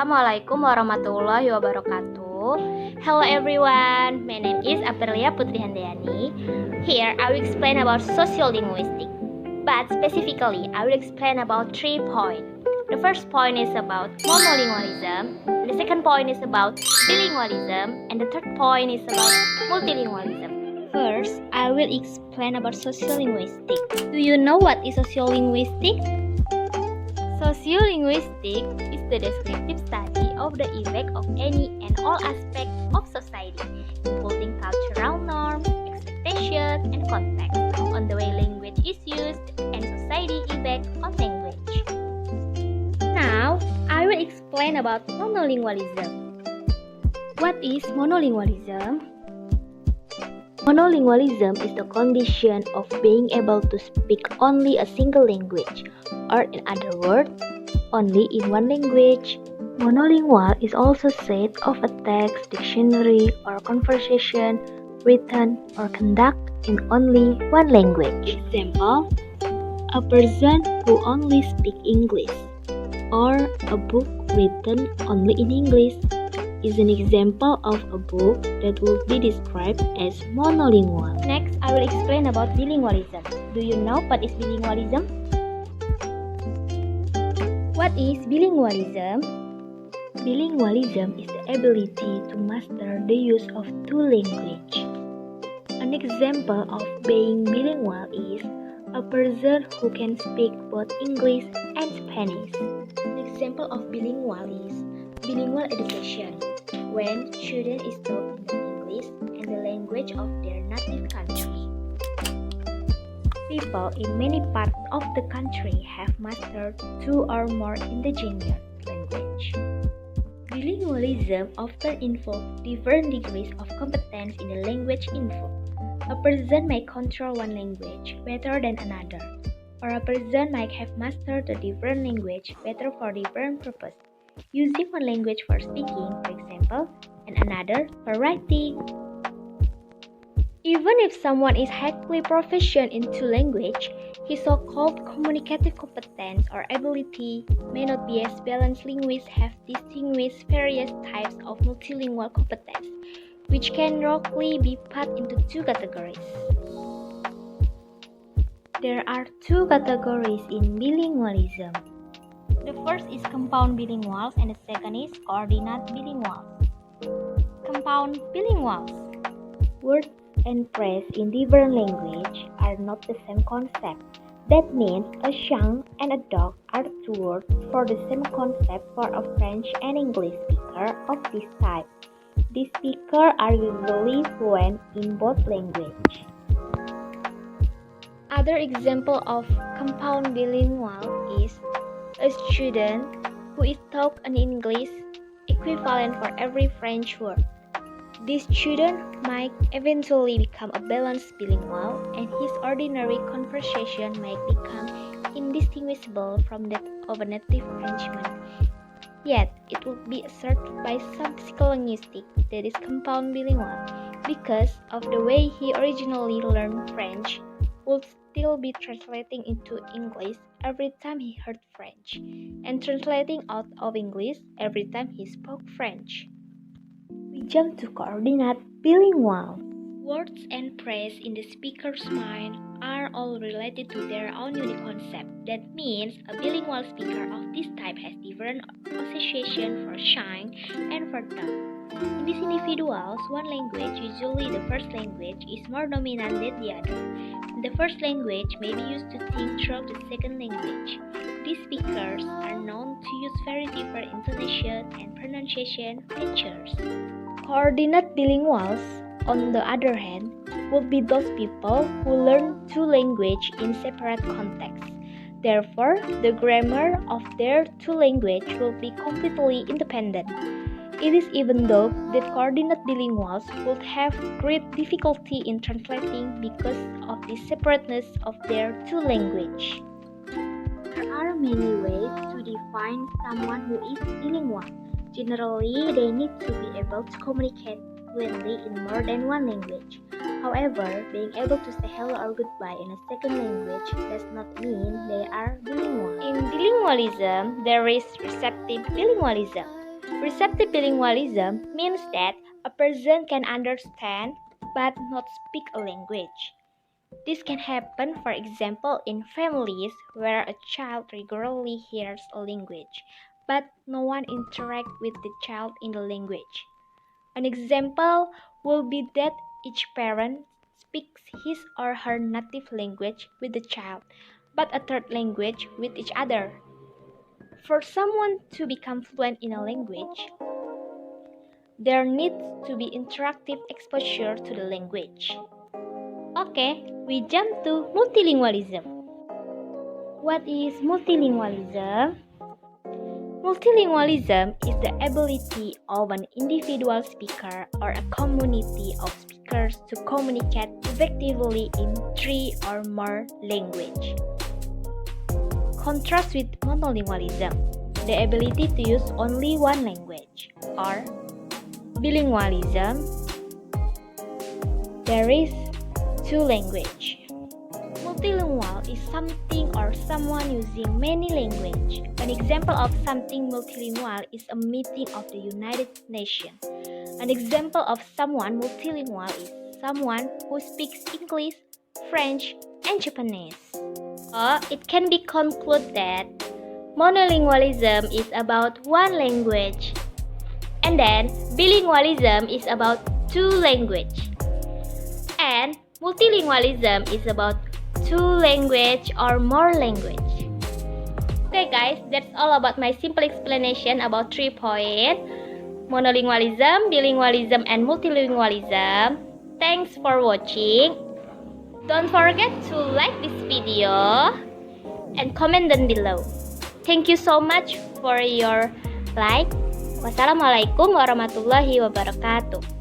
Assalamualaikum warahmatullahi wabarakatuh. Hello everyone, my name is Aprilia Putri Handayani. Here I will explain about sociolinguistics, but specifically I will explain about 3 points. The first point is about monolingualism, the second point is about bilingualism, and the third point is about multilingualism. First, I will explain about sociolinguistics. Do you know what is sociolinguistics? Sociolinguistics is the descriptive study of the effect of any and all aspects of society, including cultural norms, expectations, and context, on the way language is used and society effect on language. Now, I will explain about monolingualism. What is monolingualism? Monolingualism is the condition of being able to speak only a single language, or in other words, only in one language. Monolingual is also said of a text, dictionary, or conversation written or conducted in only one language. Example, a person who only speaks English, or a book written only in English is an example of a book that would be described as monolingual. Next, I will explain about bilingualism. Do you know what is bilingualism? What is bilingualism? Bilingualism is the ability to master the use of 2 languages. An example of being bilingual is a person who can speak both English and Spanish. An example of bilingual is bilingual education, when student is taught in the English and the language of their native country. People in many parts of the country have mastered 2 or more indigenous language. Bilingualism often involves different degrees of competence in the language involved. A person may control one language better than another, or a person might have mastered a different language better for different purposes, using one language for speaking, for example, and another for writing. Even if someone is highly proficient in 2 languages, his so-called communicative competence or ability may not be as balanced. Linguists have distinguished various types of multilingual competence, which can roughly be put into 2 categories. There are 2 categories in bilingualism. The first is compound bilinguals and the second is coordinate bilinguals. Compound bilinguals. Words and phrase in different language are not the same concept. That means a shank and a dog are 2 words for the same concept for a French and English speaker of this type. These speakers are usually fluent in both languages. Other example of compound bilingual is a student who is taught an English equivalent for every French word. This student might eventually become a balanced bilingual, and his ordinary conversation might become indistinguishable from that of a native Frenchman. Yet, it would be asserted by some psycholinguistics that is compound bilingual, because of the way he originally learned French, would still be translating into English every time he heard French, and translating out of English every time he spoke French. We jump to coordinate bilingual. Words and phrase in the speaker's mind are all related to their own unique concept. That means a bilingual speaker of this type has different association for shank and for dog. In these individuals, one language, usually the first language, is more dominant than the other. The first language may be used to think through the second language. These speakers are known to use very different intonation and pronunciation features. Coordinate bilinguals, on the other hand, would be those people who learn 2 languages in separate contexts. Therefore, the grammar of their 2 languages will be completely independent. It is even though that coordinate bilinguals would have great difficulty in translating because of the separateness of their 2 languages. There are many ways to define someone who is bilingual. Generally, they need to be able to communicate fluently in more than one language. However, being able to say hello or goodbye in a second language does not mean they are bilingual. In bilingualism, there is receptive minimalism. Receptive bilingualism means that a person can understand but not speak a language. This can happen, for example, in families where a child regularly hears a language, but no one interacts with the child in the language. An example will be that each parent speaks his or her native language with the child, but a third language with each other. For someone to become fluent in a language, there needs to be interactive exposure to the language. Okay, we jump to multilingualism. What is multilingualism? Multilingualism is the ability of an individual speaker or a community of speakers to communicate effectively in 3 or more languages. Contrast with monolingualism, the ability to use only one language, or bilingualism, there is 2 languages. Multilingual is something or someone using many languages. An example of something multilingual is a meeting of the United Nations. An example of someone multilingual is someone who speaks English, French, and Japanese. It can be concluded that monolingualism is about one language, and then bilingualism is about 2 languages, and multilingualism is about 2 language or more language. Okay guys, that's all about my simple explanation about 3 points: monolingualism, bilingualism, and multilingualism. Thanks for watching. Don't forget to like this video and comment down below. Thank you so much for your like. Wassalamualaikum warahmatullahi wabarakatuh.